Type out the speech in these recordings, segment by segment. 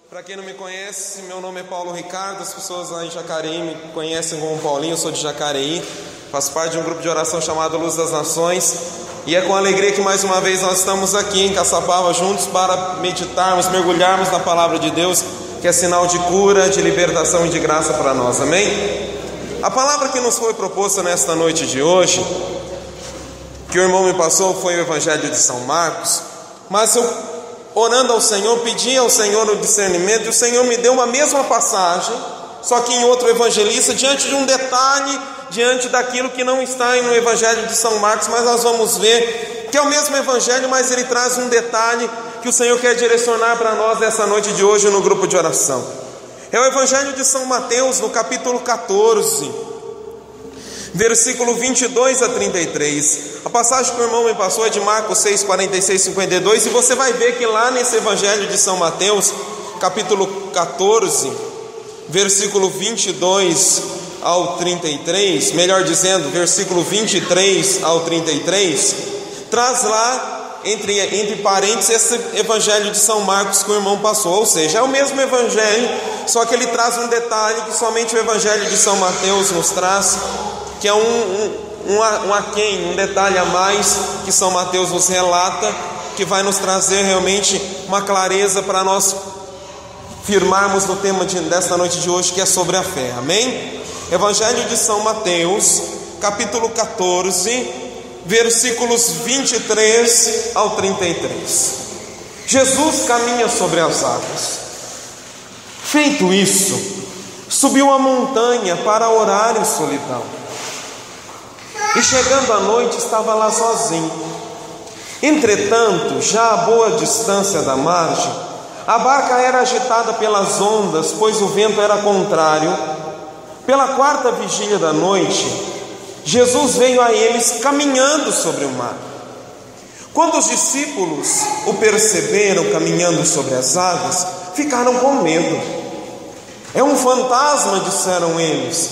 Para quem não me conhece, meu nome é Paulo Ricardo. As pessoas lá em Jacareí me conhecem como Paulinho. Eu sou de Jacareí, faço parte de um grupo de oração chamado Luz das Nações. E é com alegria que mais uma vez nós estamos aqui em Caçapava juntos para meditarmos, mergulharmos na palavra de Deus, que é sinal de cura, de libertação e de graça para nós, amém? A palavra que nos foi proposta nesta noite de hoje, que o irmão me passou, foi o Evangelho de São Marcos. Mas eu, orando ao Senhor, pedi ao Senhor o discernimento, e o Senhor me deu uma mesma passagem, só que em outro evangelista, diante de um detalhe, diante daquilo que não está no Evangelho de São Marcos. Mas nós vamos ver que é o mesmo Evangelho, mas ele traz um detalhe que o Senhor quer direcionar para nós nessa noite de hoje no grupo de oração. É o Evangelho de São Mateus, no capítulo 14, versículo 22 a 33. A passagem que o irmão me passou é de Marcos 6, 46 e 52. E você vai ver que lá nesse Evangelho de São Mateus, capítulo 14, versículo 22 ao 33, melhor dizendo, versículo 23 ao 33, traz lá, entre parênteses, esse Evangelho de São Marcos que o irmão passou. Ou seja, é o mesmo Evangelho, só que ele traz um detalhe que somente o Evangelho de São Mateus nos traz, que é um detalhe a mais que São Mateus nos relata, que vai nos trazer realmente uma clareza para nós firmarmos no tema desta noite de hoje, que é sobre a fé, amém? Evangelho de São Mateus, capítulo 14, versículos 23 ao 33. Jesus caminha sobre as águas. Feito isso, subiu a montanha para orar em solidão. E chegando à noite, estava lá sozinho. Entretanto, já a boa distância da margem, a barca era agitada pelas ondas, pois o vento era contrário. Pela quarta vigília da noite, Jesus veio a eles caminhando sobre o mar. Quando os discípulos o perceberam caminhando sobre as águas, ficaram com medo. É um fantasma, disseram eles,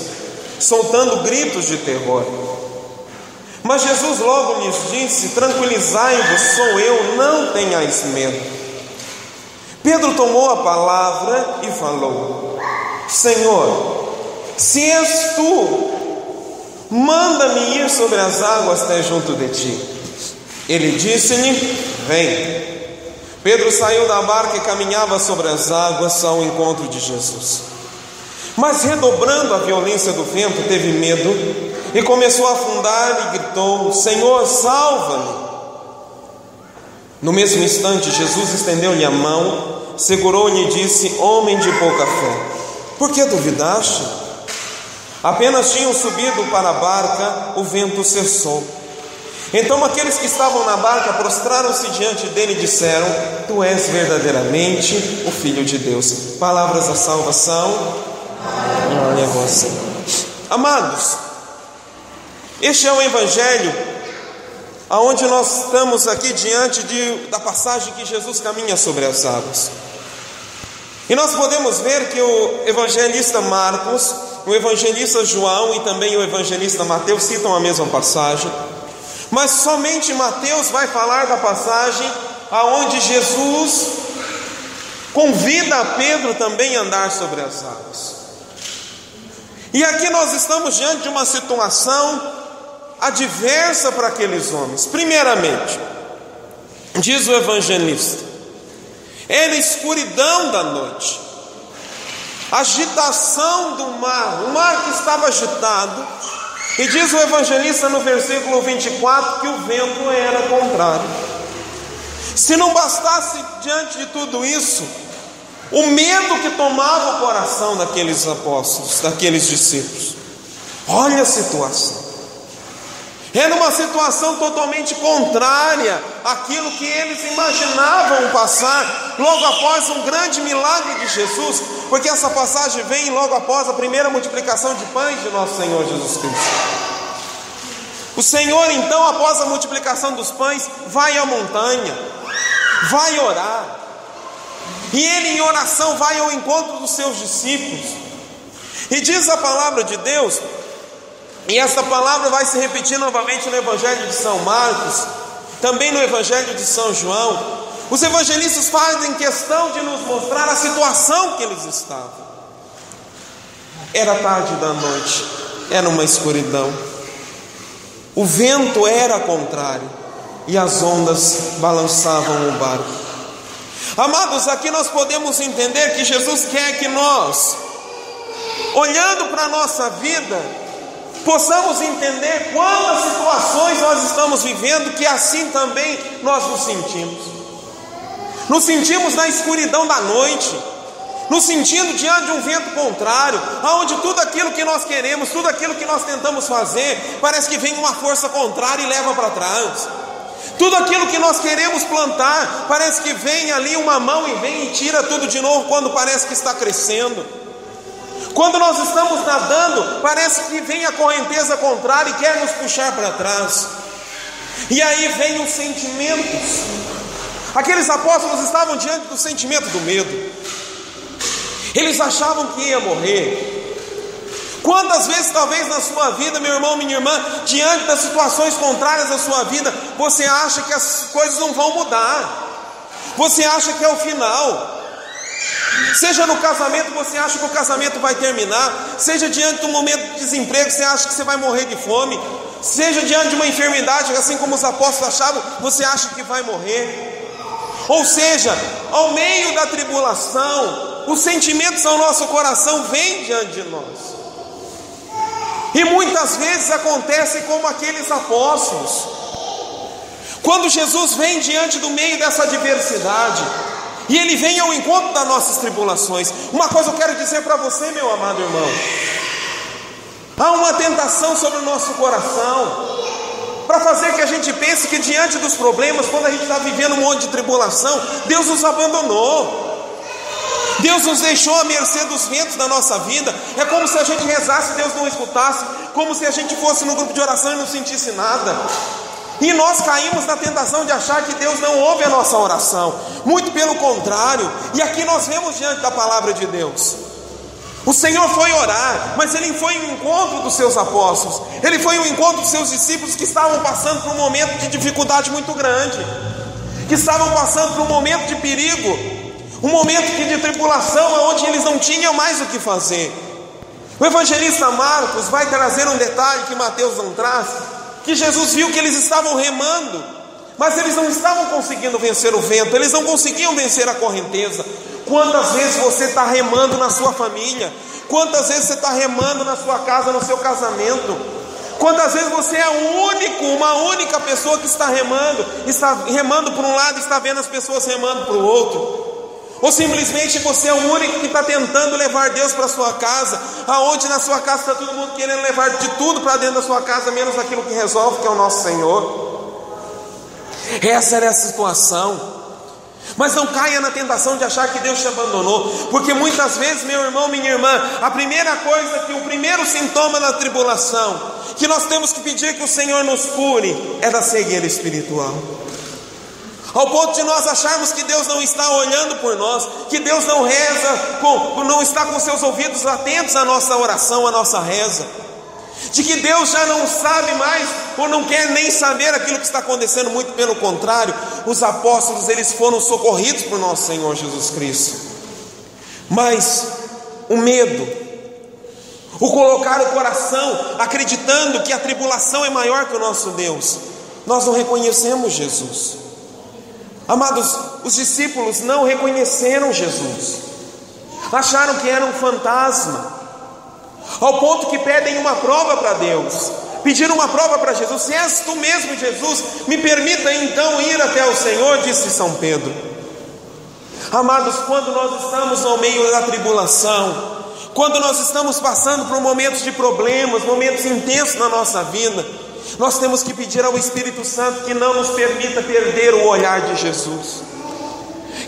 soltando gritos de terror. Mas Jesus logo lhes disse: tranquilizai-vos, sou eu, não tenhais medo. Pedro tomou a palavra e falou: Senhor, se és tu, manda-me ir sobre as águas até junto de ti. Ele disse-lhe: vem. Pedro saiu da barca e caminhava sobre as águas ao encontro de Jesus. Mas, redobrando a violência do vento, teve medo e começou a afundar e gritou: Senhor, salva-me! No mesmo instante, Jesus estendeu-lhe a mão, segurou-lhe e disse: homem de pouca fé, por que duvidaste? Apenas tinham subido para a barca, o vento cessou. Então aqueles que estavam na barca prostraram-se diante dele e disseram: tu és verdadeiramente o Filho de Deus. Palavras da salvação. Glória a você. Amados, este é o Evangelho aonde nós estamos aqui diante da passagem que Jesus caminha sobre as águas. E nós podemos ver que o evangelista Marcos, o evangelista João e também o evangelista Mateus citam a mesma passagem, mas somente Mateus vai falar da passagem aonde Jesus convida a Pedro também a andar sobre as águas. E aqui nós estamos diante de uma situação adversa para aqueles homens. Primeiramente, diz o evangelista, era escuridão da noite, agitação do mar, o mar que estava agitado. E diz o evangelista no versículo 24 que o vento era contrário. Se não bastasse diante de tudo isso, o medo que tomava o coração daqueles apóstolos, daqueles discípulos. Olha a situação. Era uma situação totalmente contrária àquilo que eles imaginavam passar logo após um grande milagre de Jesus, porque essa passagem vem logo após a primeira multiplicação de pães de nosso Senhor Jesus Cristo. O Senhor então, após a multiplicação dos pães, vai à montanha, vai orar, e ele em oração vai ao encontro dos seus discípulos, e diz a palavra de Deus. E essa palavra vai se repetir novamente no Evangelho de São Marcos, também no Evangelho de São João, Os evangelistas fazem questão de nos mostrar a situação que eles estavam. Era tarde da noite, era uma escuridão, o vento era contrário e as ondas balançavam o barco. Amados, aqui nós podemos entender que Jesus quer que nós, olhando para a nossa vida, possamos entender quantas situações nós estamos vivendo, que assim também nós nos sentimos. Nos sentimos na escuridão da noite, nos sentindo diante de um vento contrário, onde tudo aquilo que nós queremos, tudo aquilo que nós tentamos fazer, parece que vem uma força contrária e leva para trás. Tudo aquilo que nós queremos plantar, parece que vem ali uma mão e vem e tira tudo de novo, quando parece que está crescendo. Quando nós estamos nadando, parece que vem a correnteza contrária e quer nos puxar para trás. E aí vem os sentimentos. Aqueles apóstolos estavam diante do sentimento do medo. Eles achavam que ia morrer. Quantas vezes talvez na sua vida, meu irmão, minha irmã, diante das situações contrárias à sua vida, você acha que as coisas não vão mudar, você acha que é o final. Seja no casamento, você acha que o casamento vai terminar. Seja diante de um momento de desemprego, você acha que você vai morrer de fome. Seja diante de uma enfermidade, assim como os apóstolos achavam, você acha que vai morrer. Ou seja, ao meio da tribulação, os sentimentos ao nosso coração vêm diante de nós. E muitas vezes acontece como aqueles apóstolos. Quando Jesus vem diante do meio dessa adversidade, e Ele vem ao encontro das nossas tribulações. Uma coisa eu quero dizer para você, meu amado irmão: há uma tentação sobre o nosso coração, para fazer que a gente pense que diante dos problemas, quando a gente está vivendo um monte de tribulação, Deus nos abandonou, Deus nos deixou à mercê dos ventos da nossa vida. É como se a gente rezasse e Deus não escutasse, como se a gente fosse no grupo de oração e não sentisse nada. E nós caímos na tentação de achar que Deus não ouve a nossa oração. Muito pelo contrário. E aqui nós vemos diante da palavra de Deus, o Senhor foi orar, mas Ele foi ao encontro dos seus apóstolos, Ele foi ao encontro dos seus discípulos, que estavam passando por um momento de dificuldade muito grande, que estavam passando por um momento de perigo, um momento de tribulação, onde eles não tinham mais o que fazer. O evangelista Marcos vai trazer um detalhe que Mateus não traz, que Jesus viu que eles estavam remando, mas eles não estavam conseguindo vencer o vento, eles não conseguiam vencer a correnteza. Quantas vezes você está remando na sua família? Quantas vezes você está remando na sua casa, no seu casamento? Quantas vezes você é uma única pessoa que está remando para um lado e está vendo as pessoas remando para o outro? Ou simplesmente você é o único que está tentando levar Deus para a sua casa, aonde na sua casa está todo mundo querendo levar de tudo para dentro da sua casa, menos aquilo que resolve, que é o nosso Senhor. Essa era a situação. Mas não caia na tentação de achar que Deus te abandonou, porque muitas vezes, meu irmão, minha irmã, a primeira coisa, que o primeiro sintoma da tribulação, que nós temos que pedir que o Senhor nos cure, é da cegueira espiritual. Ao ponto de nós acharmos que Deus não está olhando por nós, que Deus não reza, não está com seus ouvidos atentos à nossa oração, à nossa reza, de que Deus já não sabe mais, ou não quer nem saber aquilo que está acontecendo. Muito pelo contrário, os apóstolos, eles foram socorridos por nosso Senhor Jesus Cristo. Mas o medo, o colocar o coração acreditando que a tribulação é maior que o nosso Deus, nós não reconhecemos Jesus. Amados, os discípulos não reconheceram Jesus, acharam que era um fantasma, ao ponto que pedem uma prova para Deus, pediram uma prova para Jesus. Se és tu mesmo, Jesus, me permita então ir até o Senhor, disse São Pedro. Amados, quando nós estamos no meio da tribulação, quando nós estamos passando por momentos de problemas, momentos intensos na nossa vida, nós temos que pedir ao Espírito Santo que não nos permita perder o olhar de Jesus,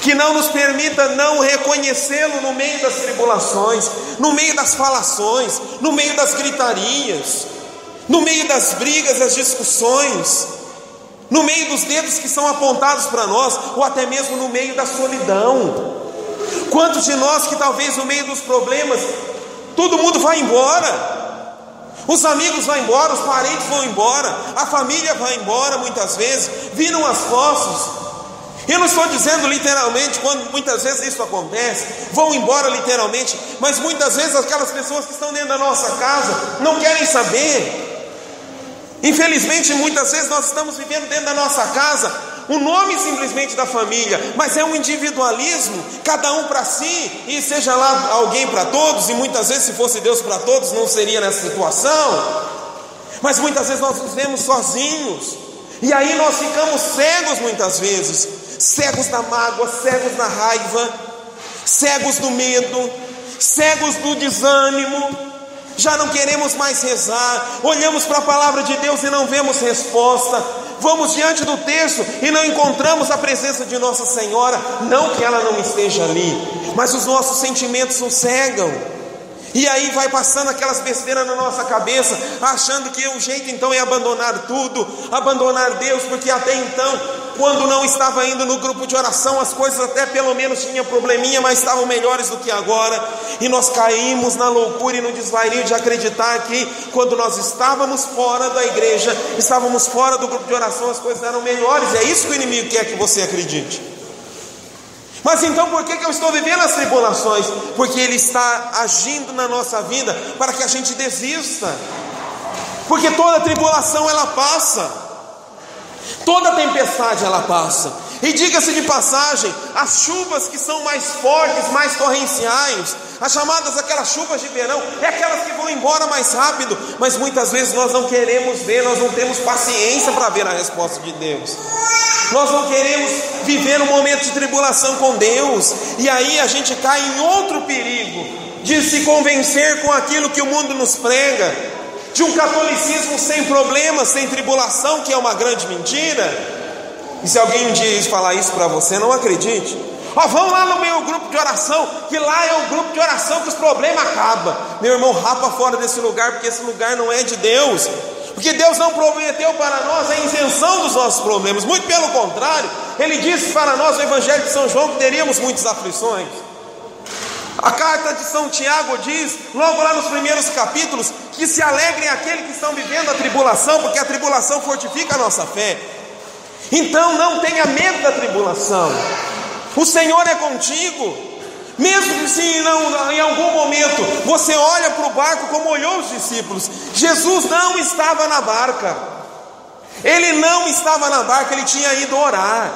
que não nos permita não reconhecê-lo no meio das tribulações, no meio das falações, no meio das gritarias, no meio das brigas, das discussões, no meio dos dedos que são apontados para nós, ou até mesmo no meio da solidão. Quantos de nós que talvez no meio dos problemas, todo mundo vai embora, os amigos vão embora, os parentes vão embora, a família vai embora muitas vezes, viram as costas, Eu não estou dizendo literalmente, quando muitas vezes isso acontece, vão embora literalmente, mas muitas vezes aquelas pessoas que estão dentro da nossa casa não querem saber. Infelizmente, muitas vezes nós estamos vivendo dentro da nossa casa o nome simplesmente da família, mas é um individualismo, cada um para si, e seja lá alguém para todos, e muitas vezes se fosse Deus para todos não seria nessa situação, mas muitas vezes nós vivemos sozinhos, e aí nós ficamos cegos muitas vezes, cegos da mágoa, cegos da raiva, cegos do medo, cegos do desânimo. Já não queremos mais rezar, olhamos para a palavra de Deus e não vemos resposta, vamos diante do texto e não encontramos a presença de Nossa Senhora, não que ela não esteja ali, mas os nossos sentimentos nos cegam, e aí vai passando aquelas besteiras na nossa cabeça, achando que o jeito então é abandonar tudo, abandonar Deus, porque até então, quando não estava indo no grupo de oração, as coisas até pelo menos tinham probleminha, mas estavam melhores do que agora, e nós caímos na loucura e no desvario de acreditar que quando nós estávamos fora da igreja, estávamos fora do grupo de oração, as coisas eram melhores, e é isso que o inimigo quer que você acredite. Mas então por que eu estou vivendo as tribulações? Porque ele está agindo na nossa vida para que a gente desista, porque toda tribulação ela passa, toda tempestade ela passa, e diga-se de passagem, as chuvas que são mais fortes, mais torrenciais, as chamadas aquelas chuvas de verão, é aquelas que vão embora mais rápido, mas muitas vezes nós não queremos ver, nós não temos paciência para ver a resposta de Deus, nós não queremos viver um momento de tribulação com Deus, e aí a gente cai em outro perigo, de se convencer com aquilo que o mundo nos prega, de um catolicismo sem problemas, sem tribulação, que é uma grande mentira. E se alguém um dia falar isso para você, não acredite. Vão lá no meu grupo de oração, que lá é o grupo de oração que os problemas acabam. Meu irmão, rapa fora desse lugar, porque esse lugar não é de Deus, porque Deus não prometeu para nós a isenção dos nossos problemas, muito pelo contrário, Ele disse para nós no Evangelho de São João que teríamos muitas aflições. A carta de São Tiago diz, logo lá nos primeiros capítulos, que se alegrem aqueles que estão vivendo a tribulação, porque a tribulação fortifica a nossa fé. Então não tenha medo da tribulação, o Senhor é contigo, mesmo se não, em algum momento você olha para o barco como olhou os discípulos. Jesus não estava na barca, Ele não estava na barca, Ele tinha ido orar.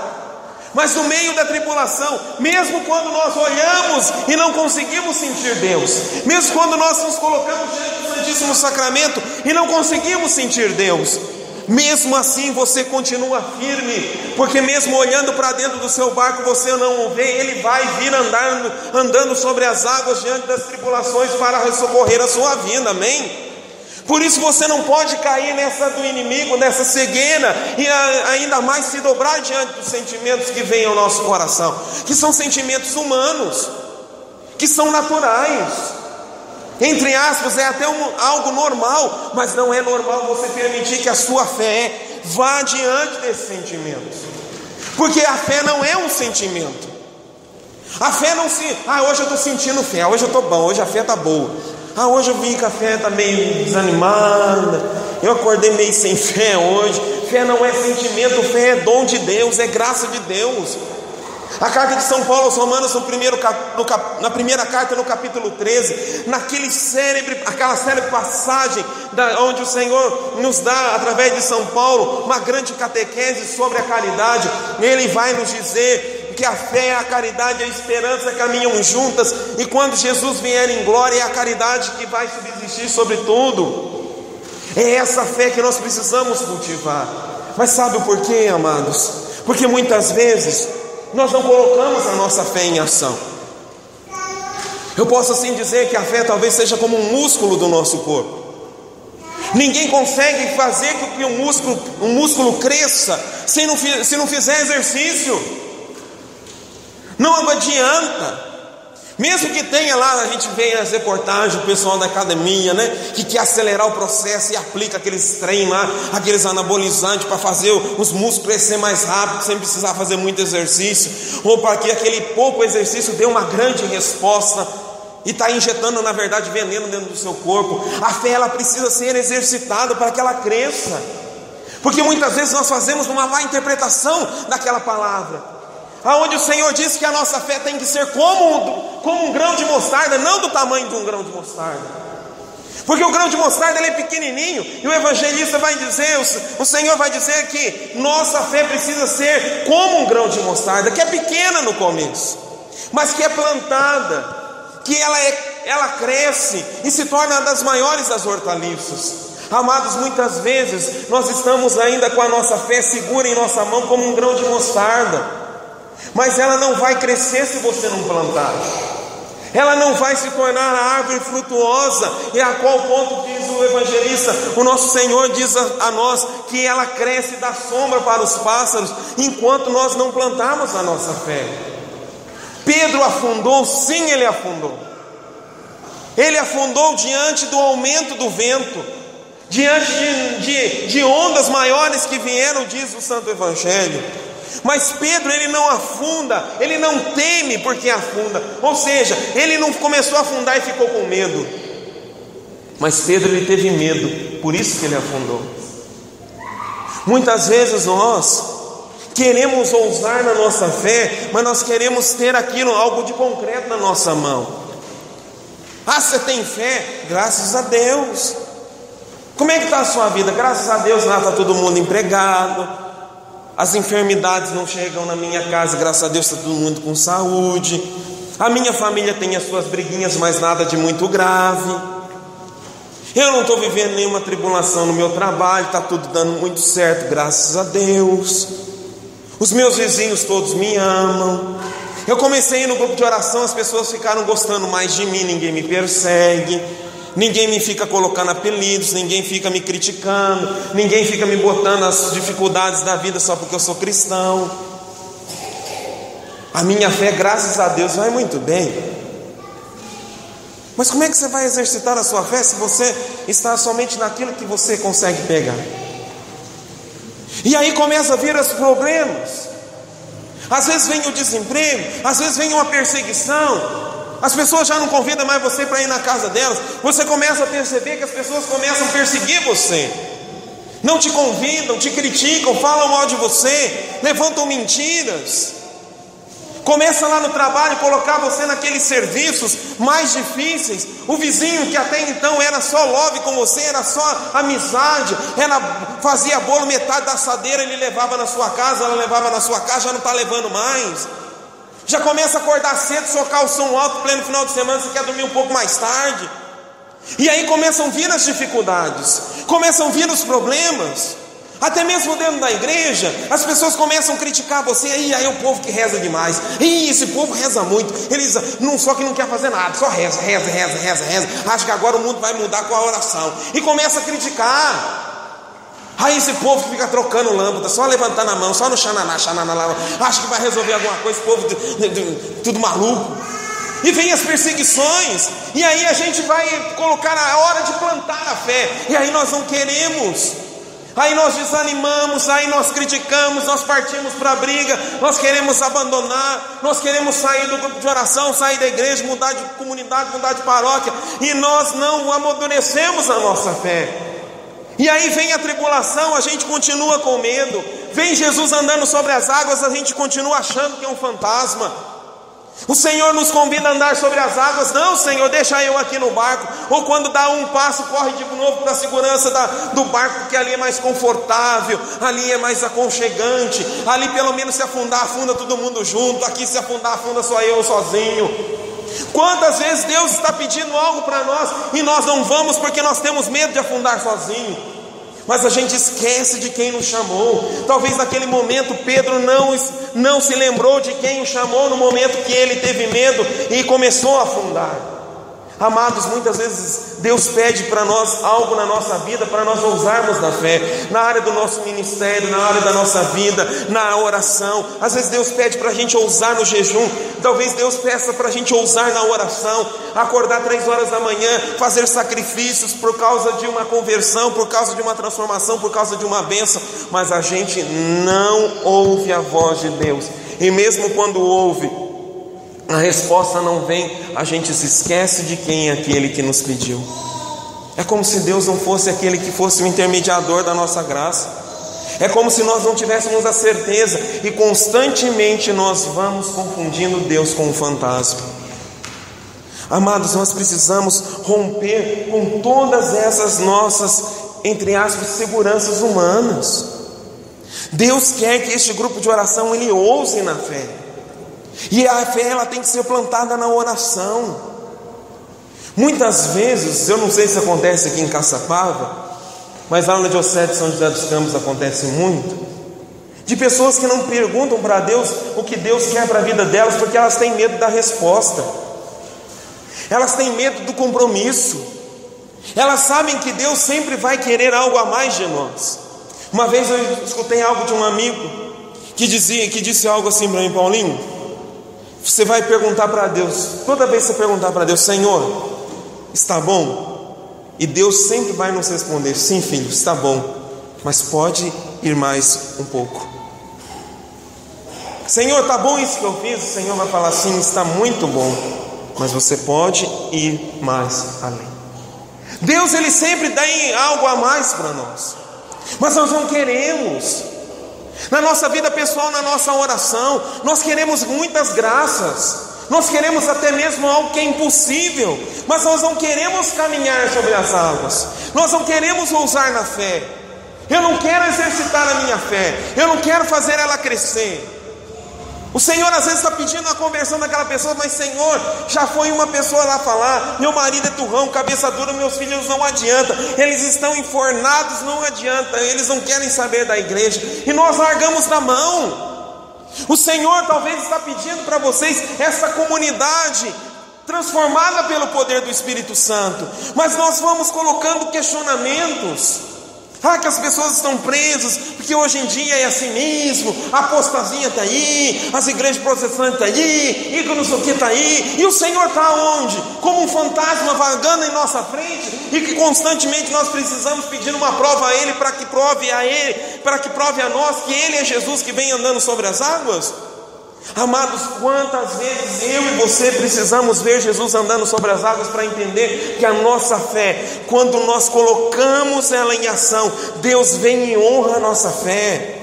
Mas no meio da tribulação, mesmo quando nós olhamos e não conseguimos sentir Deus, mesmo quando nós nos colocamos diante do Santíssimo Sacramento e não conseguimos sentir Deus, mesmo assim você continua firme, porque mesmo olhando para dentro do seu barco você não o vê, Ele vai vir andando sobre as águas diante das tribulações para socorrer a sua vida, amém? Por isso você não pode cair nessa do inimigo, nessa cegueira, e ainda mais se dobrar diante dos sentimentos que vêm ao nosso coração, que são sentimentos humanos, que são naturais, entre aspas, é até algo normal, mas não é normal você permitir que a sua fé vá diante desses sentimentos, porque a fé não é um sentimento. A fé não se, hoje eu estou sentindo fé, hoje eu estou bom, hoje a fé está boa, hoje eu vi que a fé está meio desanimada, eu acordei meio sem fé hoje. Fé não é sentimento, fé é dom de Deus, é graça de Deus. A carta de São Paulo aos Romanos, na primeira carta, no capítulo 13, aquela célebre passagem onde o Senhor nos dá, através de São Paulo, uma grande catequese sobre a caridade. Ele vai nos dizer que a fé, a caridade e a esperança caminham juntas, e quando Jesus vier em glória, é a caridade que vai subsistir sobre tudo. É essa fé que nós precisamos cultivar. Mas sabe o porquê, amados? Porque muitas vezes nós não colocamos a nossa fé em ação. Eu posso assim dizer que a fé talvez seja como um músculo do nosso corpo. Ninguém consegue fazer com que um músculo cresça se não fizer exercício. Não adianta. Mesmo que tenha lá, a gente vê as reportagens, o pessoal da academia, né, que quer acelerar o processo e aplica aqueles trem lá, aqueles anabolizantes para fazer os músculos crescer mais rápido, sem precisar fazer muito exercício, ou para que aquele pouco exercício dê uma grande resposta, e está injetando na verdade veneno dentro do seu corpo. A fé ela precisa ser exercitada para que ela cresça, porque muitas vezes nós fazemos uma má interpretação daquela palavra. aonde o Senhor diz que a nossa fé tem que ser como um grão de mostarda, não do tamanho de um grão de mostarda. Porque o grão de mostarda ele é pequenininho, e o evangelista vai dizer, o Senhor vai dizer que nossa fé precisa ser como um grão de mostarda, que é pequena no começo, mas que é plantada, que ela cresce e se torna uma das maiores das hortaliças. Amados, muitas vezes nós estamos ainda com a nossa fé segura em nossa mão como um grão de mostarda, mas ela não vai crescer se você não plantar. Ela não vai se tornar a árvore frutuosa, e a qual ponto diz o evangelista, o nosso Senhor diz a nós que ela cresce e dá sombra para os pássaros, enquanto nós não plantarmos a nossa fé. Pedro afundou, sim, ele afundou. Ele afundou diante do aumento do vento, diante de ondas maiores que vieram, diz o Santo Evangelho. Mas Pedro, ele não afunda, ele não teme porque afunda, ou seja, ele não começou a afundar e ficou com medo, mas Pedro, ele teve medo, por isso que ele afundou. Muitas vezes nós queremos ousar na nossa fé, mas nós queremos ter aquilo, algo de concreto na nossa mão. Ah, você tem fé? Graças a Deus. Como é que está a sua vida? Graças a Deus, lá está todo mundo empregado, as enfermidades não chegam na minha casa, graças a Deus está todo mundo com saúde, a minha família tem as suas briguinhas, mas nada de muito grave, eu não estou vivendo nenhuma tribulação no meu trabalho, está tudo dando muito certo, graças a Deus, os meus vizinhos todos me amam, eu comecei no grupo de oração, as pessoas ficaram gostando mais de mim, ninguém me persegue, ninguém me fica colocando apelidos, ninguém fica me criticando, ninguém fica me botando as dificuldades da vida só porque eu sou cristão. A minha fé, graças a Deus, vai muito bem. Mas como é que você vai exercitar a sua fé se você está somente naquilo que você consegue pegar? E aí começa a vir os problemas. Às vezes vem o desemprego, às vezes vem uma perseguição, as pessoas já não convidam mais você para ir na casa delas, você começa a perceber que as pessoas começam a perseguir você, não te convidam, te criticam, falam mal de você, levantam mentiras, começa lá no trabalho a colocar você naqueles serviços mais difíceis, o vizinho que até então era só love com você, era só amizade, fazia bolo, metade da assadeira ele levava na sua casa, ela levava na sua casa, já não está levando mais. Já começa a acordar cedo, socar o som alto, pleno final de semana, você quer dormir um pouco mais tarde. E aí começam a vir as dificuldades, começam a vir os problemas. Até mesmo dentro da igreja, as pessoas começam a criticar você. Aí o povo que reza demais. Esse povo reza muito. Eles só que não quer fazer nada, só reza. Acha que agora o mundo vai mudar com a oração. E começa a criticar. Aí esse povo que fica trocando lâmpada, só levantando a mão, só no xananá, acha que vai resolver alguma coisa, esse povo tudo maluco. E vem as perseguições, e aí a gente vai colocar a hora de plantar a fé, e aí nós não queremos, aí nós desanimamos, aí nós criticamos, nós partimos para a briga, nós queremos abandonar, nós queremos sair do grupo de oração, sair da igreja, mudar de comunidade, mudar de paróquia, e nós não amadurecemos a nossa fé. E aí vem a tribulação, a gente continua com medo. Vem Jesus andando sobre as águas, a gente continua achando que é um fantasma. O Senhor nos convida a andar sobre as águas. Não, Senhor, deixa eu aqui no barco. Ou quando dá um passo, corre de novo para a segurança do barco, porque ali é mais confortável, ali é mais aconchegante. Ali pelo menos se afundar, afunda todo mundo junto. Aqui se afundar, afunda só eu sozinho. Quantas vezes Deus está pedindo algo para nós e nós não vamos porque nós temos medo de afundar sozinho, mas a gente esquece de quem nos chamou. Talvez naquele momento Pedro não se lembrou de quem o chamou no momento que ele teve medo e começou a afundar. Amados, muitas vezes Deus pede para nós algo na nossa vida, para nós ousarmos na fé, na área do nosso ministério, na área da nossa vida, na oração. Às vezes Deus pede para a gente ousar no jejum, talvez Deus peça para a gente ousar na oração, acordar 3 horas da manhã, fazer sacrifícios por causa de uma conversão, por causa de uma transformação, por causa de uma bênção, mas a gente não ouve a voz de Deus, e mesmo quando ouve, a resposta não vem, a gente se esquece de quem é aquele que nos pediu. É como se Deus não fosse aquele que fosse o intermediador da nossa graça. É como se nós não tivéssemos a certeza, e constantemente nós vamos confundindo Deus com um fantasma. Amados, nós precisamos romper com todas essas nossas, entre aspas, seguranças humanas. Deus quer que este grupo de oração ele ouse na fé, e a fé ela tem que ser plantada na oração. Muitas vezes, eu não sei se acontece aqui em Caçapava, mas lá na Diocese de São José dos Campos acontece muito, de pessoas que não perguntam para Deus o que Deus quer para a vida delas, porque elas têm medo da resposta, elas têm medo do compromisso, elas sabem que Deus sempre vai querer algo a mais de nós. Uma vez eu escutei algo de um amigo que disse algo assim para mim: Paulinho, você vai perguntar para Deus, toda vez que você perguntar para Deus: Senhor, está bom? E Deus sempre vai nos responder: sim, filho, está bom, mas pode ir mais um pouco. Senhor, está bom isso que eu fiz? O Senhor vai falar: sim, está muito bom, mas você pode ir mais além. Deus ele sempre dá algo a mais para nós, mas nós não queremos. Na nossa vida pessoal, na nossa oração, nós queremos muitas graças, nós queremos até mesmo algo que é impossível, mas nós não queremos caminhar sobre as águas, nós não queremos ousar na fé. Eu não quero exercitar a minha fé, eu não quero fazer ela crescer. O Senhor às vezes está pedindo a conversão daquela pessoa, mas Senhor, já foi uma pessoa lá falar: meu marido é turrão, cabeça dura, meus filhos não adianta, eles estão enfornados, não adianta, eles não querem saber da igreja, e nós largamos da mão. O Senhor talvez está pedindo para vocês essa comunidade transformada pelo poder do Espírito Santo, mas nós vamos colocando questionamentos. Que as pessoas estão presas, porque hoje em dia é assim mesmo, a apostasia está aí, as igrejas protestantes estão aí, e que não sei o que está aí, e o Senhor está onde? Como um fantasma vagando em nossa frente, e que constantemente nós precisamos pedir uma prova a Ele, para que prove a nós que Ele é Jesus que vem andando sobre as águas. Amados, quantas vezes eu e você precisamos ver Jesus andando sobre as águas para entender que a nossa fé, quando nós colocamos ela em ação, Deus vem e honra a nossa fé.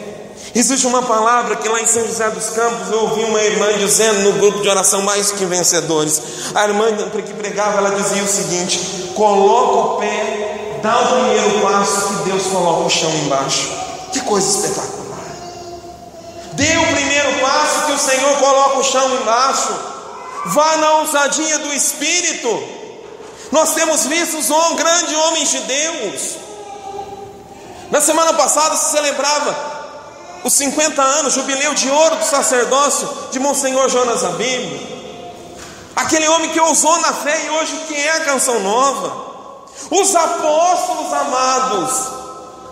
Existe uma palavra que lá em São José dos Campos eu ouvi uma irmã dizendo no grupo de oração Mais Que Vencedores. A irmã que pregava, ela dizia o seguinte: coloca o pé, dá o primeiro passo, que Deus coloca o chão embaixo. Que coisa espetacular! Dê o primeiro passo, que o Senhor coloca o chão embaixo. Vá na ousadia do Espírito. Nós temos visto os grandes homens de Deus. Na semana passada se celebrava os 50 anos, jubileu de ouro do sacerdócio de Monsenhor Jonas Abib. Aquele homem que ousou na fé e hoje que é a Canção Nova. Os apóstolos amados,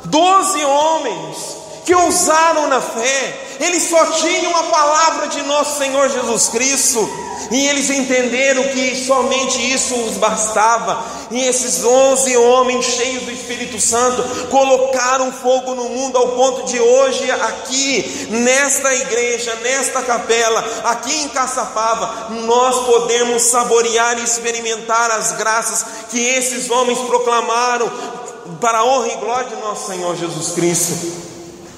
12 homens que ousaram na fé, eles só tinham a palavra de nosso Senhor Jesus Cristo, e eles entenderam que somente isso os bastava, e esses 11 homens cheios do Espírito Santo colocaram fogo no mundo, ao ponto de hoje aqui, nesta igreja, nesta capela, aqui em Caçapava, nós podemos saborear e experimentar as graças que esses homens proclamaram, para a honra e glória de nosso Senhor Jesus Cristo.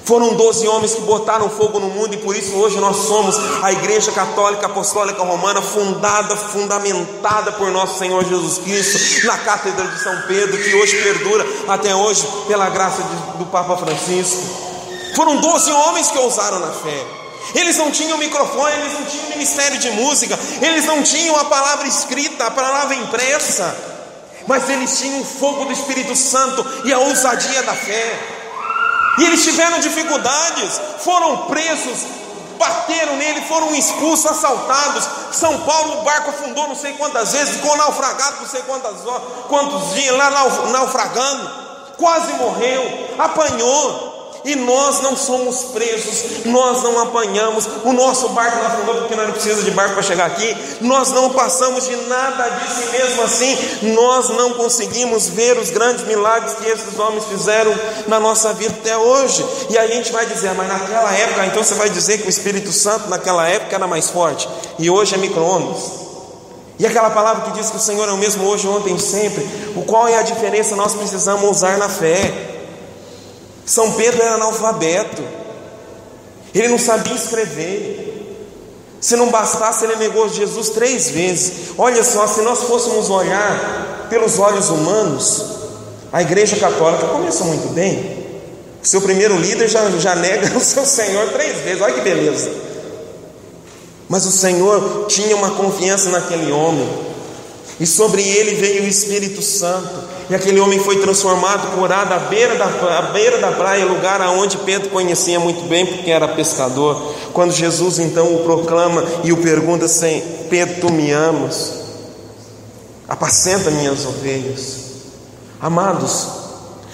Foram 12 homens que botaram fogo no mundo, e por isso hoje nós somos a Igreja Católica Apostólica Romana, fundamentada por nosso Senhor Jesus Cristo, na Cátedra de São Pedro, que hoje perdura até hoje, pela graça do Papa Francisco. Foram 12 homens que ousaram na fé. Eles não tinham microfone, eles não tinham ministério de música, eles não tinham a palavra escrita, a palavra impressa, mas eles tinham o fogo do Espírito Santo e a ousadia da fé. E eles tiveram dificuldades, foram presos, bateram nele, foram expulsos, assaltados. São Paulo, o barco afundou não sei quantas vezes, ficou naufragado não sei quantos dias, lá naufragando, quase morreu, apanhou. E nós não somos presos, nós não apanhamos, o nosso barco não afundou porque nós não precisamos de barco para chegar aqui, nós não passamos de nada disso, e mesmo assim nós não conseguimos ver os grandes milagres que esses homens fizeram na nossa vida até hoje. E a gente vai dizer: mas naquela época, então você vai dizer que o Espírito Santo naquela época era mais forte, e hoje é micro-ondas. E aquela palavra que diz que o Senhor é o mesmo hoje, ontem e sempre, qual é a diferença? Nós precisamos ousar na fé. São Pedro era analfabeto, ele não sabia escrever. Se não bastasse, ele negou Jesus 3 vezes. Olha só, se nós fôssemos olhar pelos olhos humanos, a Igreja Católica começou muito bem. O seu primeiro líder já nega o seu Senhor 3 vezes, olha que beleza. Mas o Senhor tinha uma confiança naquele homem, e sobre ele veio o Espírito Santo, e aquele homem foi transformado, curado à beira da praia, lugar aonde Pedro conhecia muito bem, porque era pescador. Quando Jesus então o proclama e o pergunta assim: Pedro, tu me amas? Apacenta minhas ovelhas. Amados,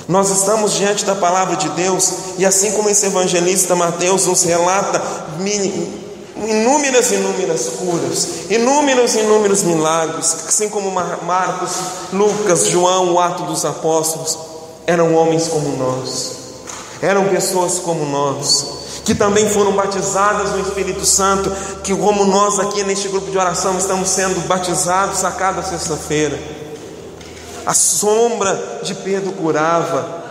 nós estamos diante da palavra de Deus, e assim como esse evangelista Mateus nos relata inúmeras curas, inúmeros milagres, assim como Marcos, Lucas, João, o Ato dos Apóstolos, eram homens como nós, eram pessoas como nós, que também foram batizadas no Espírito Santo, que como nós aqui neste grupo de oração estamos sendo batizados a cada sexta-feira. A sombra de Pedro curava,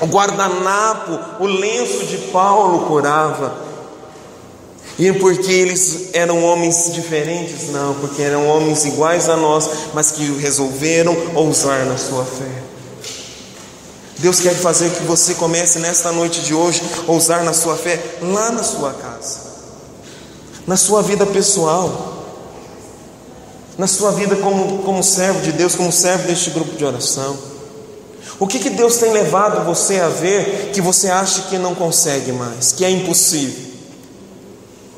o guardanapo, o lenço de Paulo curava. E porque eles eram homens diferentes? Não, porque eram homens iguais a nós, mas que resolveram ousar na sua fé. Deus quer fazer que você comece nesta noite de hoje a ousar na sua fé, lá na sua casa, na sua vida pessoal, na sua vida como servo de Deus, como servo deste grupo de oração. O que Deus tem levado você a ver que você acha que não consegue mais, que é impossível?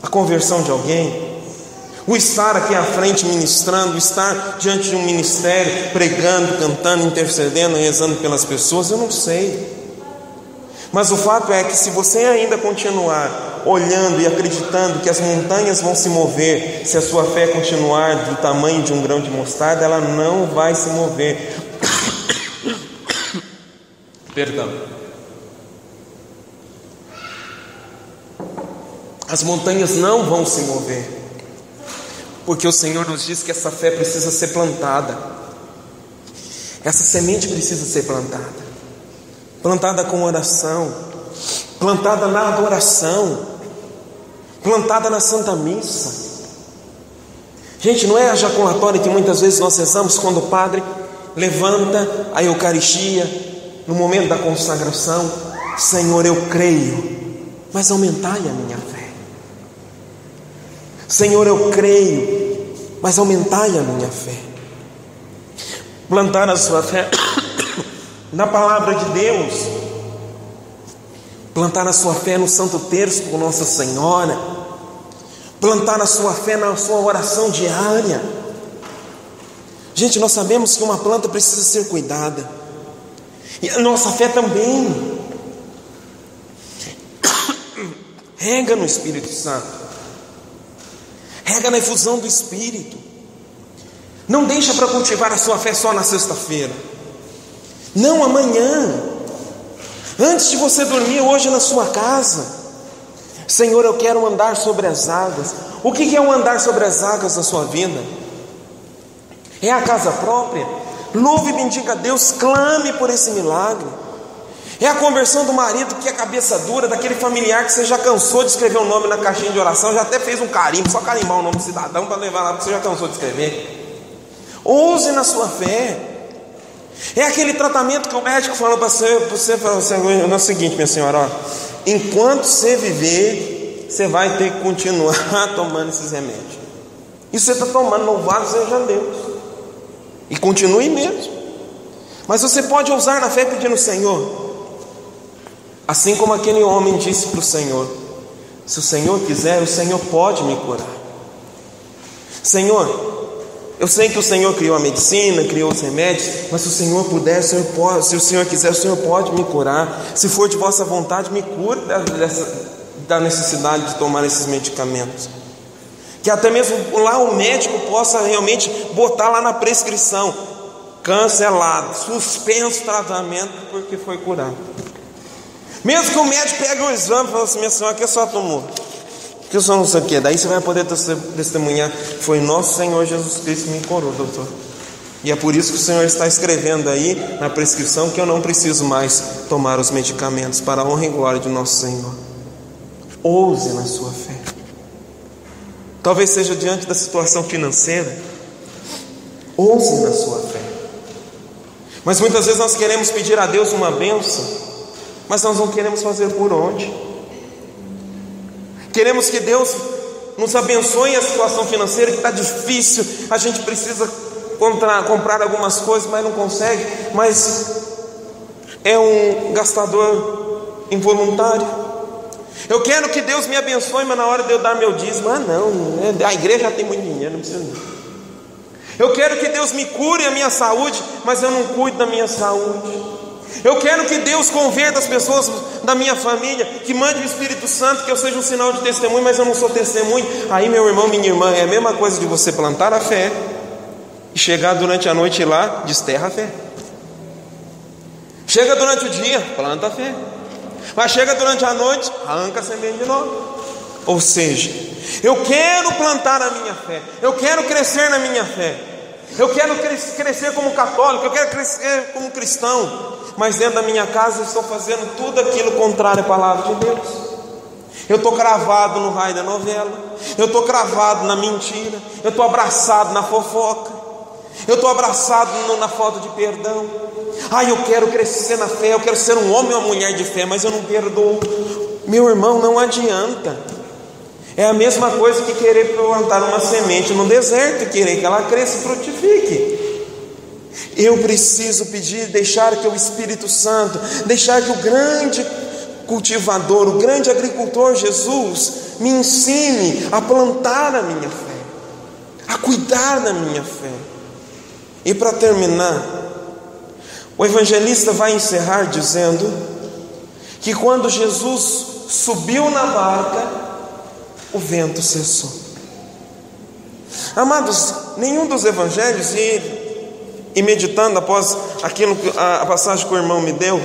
A conversão de alguém, o estar aqui à frente ministrando, o estar diante de um ministério, pregando, cantando, intercedendo, rezando pelas pessoas, eu não sei. Mas o fato é que se você ainda continuar olhando e acreditando que as montanhas vão se mover, se a sua fé continuar do tamanho de um grão de mostarda, ela não vai se mover. Perdão. As montanhas não vão se mover, porque o Senhor nos diz que essa fé precisa ser plantada, essa semente precisa ser plantada com oração, plantada na adoração, plantada na Santa Missa. Gente, não é a jaculatória que muitas vezes nós rezamos quando o padre levanta a Eucaristia, no momento da consagração: Senhor, eu creio, mas aumentai a minha fé. Senhor, eu creio, mas aumentai a minha fé. Plantar a sua fé na palavra de Deus, plantar a sua fé no Santo Terço com Nossa Senhora, plantar a sua fé na sua oração diária. Gente, nós sabemos que uma planta precisa ser cuidada, e a nossa fé também. Rega no Espírito Santo, rega na efusão do Espírito. Não deixa para cultivar a sua fé só na sexta-feira. Não, amanhã, antes de você dormir hoje na sua casa: Senhor, eu quero andar sobre as águas. O que é o andar sobre as águas da sua vida? É a casa própria? Louve e bendiga a Deus, clame por esse milagre. É a conversão do marido que é cabeça dura, daquele familiar que você já cansou de escrever o nome na caixinha de oração, já até fez um carimbo, só carimbar o nome do cidadão para levar lá, porque você já cansou de escrever. Ouse na sua fé. É aquele tratamento que o médico falou para você fala assim: é o seguinte, minha senhora, ó, enquanto você viver, você vai ter que continuar tomando esses remédios. E você está tomando, louvado seja Deus, e continue mesmo. Mas você pode ousar na fé pedindo: Senhor, assim como aquele homem disse para o Senhor: se o Senhor quiser, o Senhor pode me curar. Senhor, eu sei que o Senhor criou a medicina, criou os remédios, mas se o Senhor puder, o Senhor pode, se o Senhor quiser, o Senhor pode me curar. Se for de vossa vontade, me cure da necessidade de tomar esses medicamentos. Que até mesmo lá o médico possa realmente botar lá na prescrição: cancelado, suspenso o tratamento porque foi curado. Mesmo que o médico pegue o exame e fale assim: minha senhora, que só tomou, que só não sei o que. Daí você vai poder testemunhar: foi nosso Senhor Jesus Cristo que me curou, doutor. E é por isso que o Senhor está escrevendo aí na prescrição que eu não preciso mais tomar os medicamentos, para a honra e glória de nosso Senhor. Ouse na sua fé. Talvez seja diante da situação financeira. Ouse na sua fé. Mas muitas vezes nós queremos pedir a Deus uma bênção, mas nós não queremos fazer por onde. Queremos que Deus nos abençoe a situação financeira, que está difícil, a gente precisa comprar algumas coisas, mas não consegue, mas é um gastador involuntário. Eu quero que Deus me abençoe, mas na hora de eu dar meu dízimo, não, a igreja já tem muito dinheiro, não precisa não. Eu quero que Deus me cure a minha saúde, mas eu não cuido da minha saúde. Eu quero que Deus converta as pessoas da minha família, que mande o Espírito Santo, que eu seja um sinal de testemunho, mas eu não sou testemunho. Aí, meu irmão, minha irmã, é a mesma coisa de você plantar a fé e chegar durante a noite lá, desterra a fé. Chega durante o dia, planta a fé, mas chega durante a noite, arranca a semente de novo. Ou seja, eu quero plantar a minha fé, eu quero crescer na minha fé, eu quero crescer como católico, eu quero crescer como cristão, mas dentro da minha casa eu estou fazendo tudo aquilo contrário à palavra de Deus. Eu estou cravado no raio da novela, eu estou cravado na mentira, eu estou abraçado na fofoca, eu estou abraçado na falta de perdão. Eu quero crescer na fé, eu quero ser um homem ou uma mulher de fé, mas eu não perdoo. Meu irmão, não adianta. É a mesma coisa que querer plantar uma semente no deserto e querer que ela cresça e frutifique. Eu preciso pedir, deixar que o Espírito Santo, deixar que o grande cultivador, o grande agricultor Jesus me ensine a plantar a minha fé, a cuidar da minha fé. E para terminar, o evangelista vai encerrar dizendo que quando Jesus subiu na barca, o vento cessou. Amados, nenhum dos evangelhos, e meditando após aquilo, a passagem que o irmão me deu,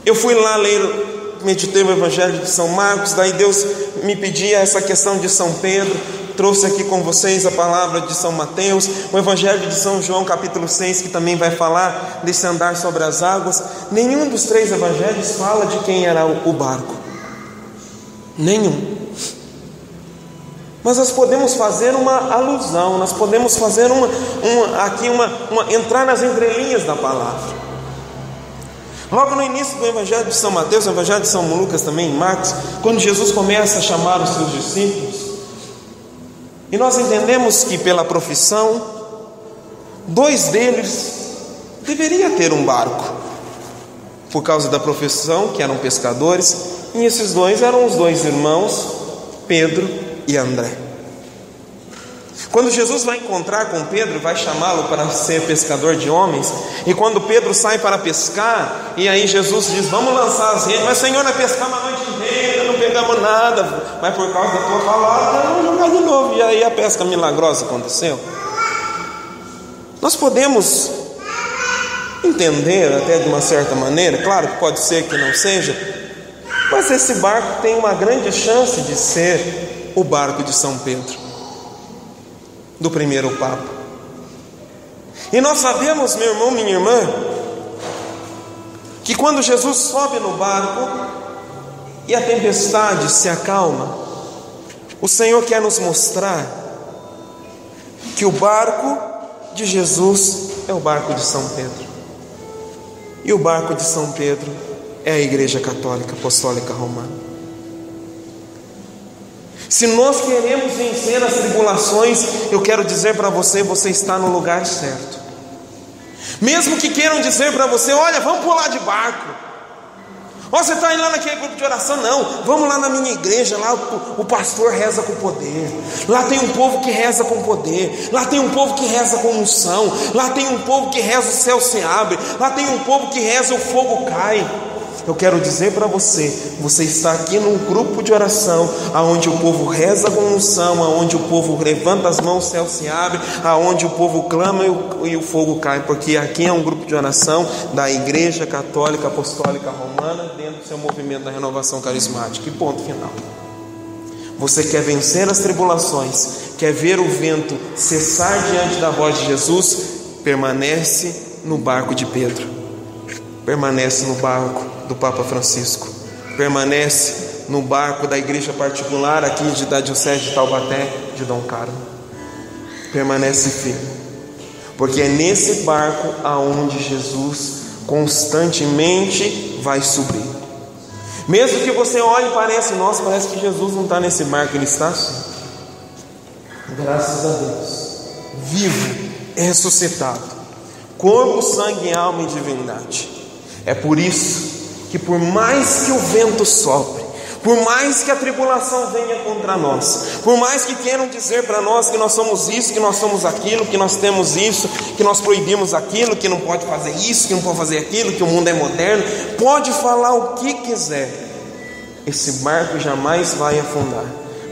eu fui lá ler, meditei o evangelho de São Marcos, daí Deus me pedia essa questão de São Pedro, trouxe aqui com vocês a palavra de São Mateus, o evangelho de São João capítulo 6, que também vai falar desse andar sobre as águas. Nenhum dos três evangelhos fala de quem era o barco, nenhum. Mas nós podemos fazer uma alusão, nós podemos fazer entrar nas entrelinhas da palavra. Logo no início do evangelho de São Mateus, o evangelho de São Lucas também, em Marcos, quando Jesus começa a chamar os seus discípulos, e nós entendemos que pela profissão, 2 deles deveriam ter um barco, por causa da profissão, que eram pescadores, e esses 2 eram os 2 irmãos, Pedro e André. Quando Jesus vai encontrar com Pedro, vai chamá-lo para ser pescador de homens, e quando Pedro sai para pescar, e aí Jesus diz: vamos lançar as redes. Mas Senhor, nós pescamos a noite inteira, não pegamos nada, mas por causa da tua palavra, vamos jogar de novo. E aí a pesca milagrosa aconteceu. Nós podemos entender até de uma certa maneira, claro que pode ser que não seja, mas esse barco tem uma grande chance de ser o barco de São Pedro, do primeiro Papa. E nós sabemos, meu irmão, minha irmã, que quando Jesus sobe no barco e a tempestade se acalma, o Senhor quer nos mostrar que o barco de Jesus é o barco de São Pedro, e o barco de São Pedro é a Igreja Católica Apostólica Romana. Se nós queremos vencer as tribulações, eu quero dizer para você, você está no lugar certo. Mesmo que queiram dizer para você: olha, vamos pular de barco, você está indo lá naquele grupo de oração. Não, vamos lá na minha igreja, lá o pastor reza com poder, lá tem um povo que reza com poder, lá tem um povo que reza com unção, lá tem um povo que reza o céu se abre, lá tem um povo que reza o fogo cai. Eu quero dizer para você, você está aqui num grupo de oração, aonde o povo reza com unção, aonde o povo levanta as mãos, o céu se abre, aonde o povo clama e o fogo cai, porque aqui é um grupo de oração da Igreja Católica Apostólica Romana, dentro do seu movimento da renovação carismática. E ponto final. Você quer vencer as tribulações, quer ver o vento cessar diante da voz de Jesus? permanece no barco de Pedro, permanece no barco do Papa Francisco, permanece no barco da igreja particular aqui da Diocese de Taubaté, de Dom Carlos. Permanece firme, porque é nesse barco aonde Jesus constantemente vai subir. Mesmo que você olhe e parece que Jesus não está nesse barco, ele está assim. Graças a Deus, vivo, ressuscitado, corpo, sangue, alma e divindade. É por isso que por mais que o vento sopre, por mais que a tribulação venha contra nós, por mais que queiram dizer para nós que nós somos isso, que nós somos aquilo, que nós temos isso, que nós proibimos aquilo, que não pode fazer isso, que não pode fazer aquilo, que o mundo é moderno, pode falar o que quiser, esse barco jamais vai afundar,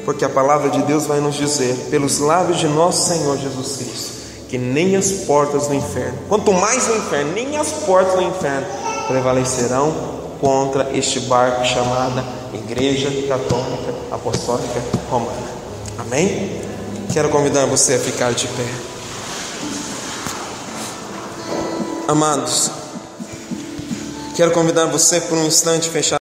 porque a palavra de Deus vai nos dizer, pelos lábios de nosso Senhor Jesus Cristo, que nem as portas do inferno, quanto mais o inferno, nem as portas do inferno prevalecerão contra este barco chamado Igreja Católica Apostólica Romana. Amém? Quero convidar você a ficar de pé. Amados, quero convidar você por um instante a fechar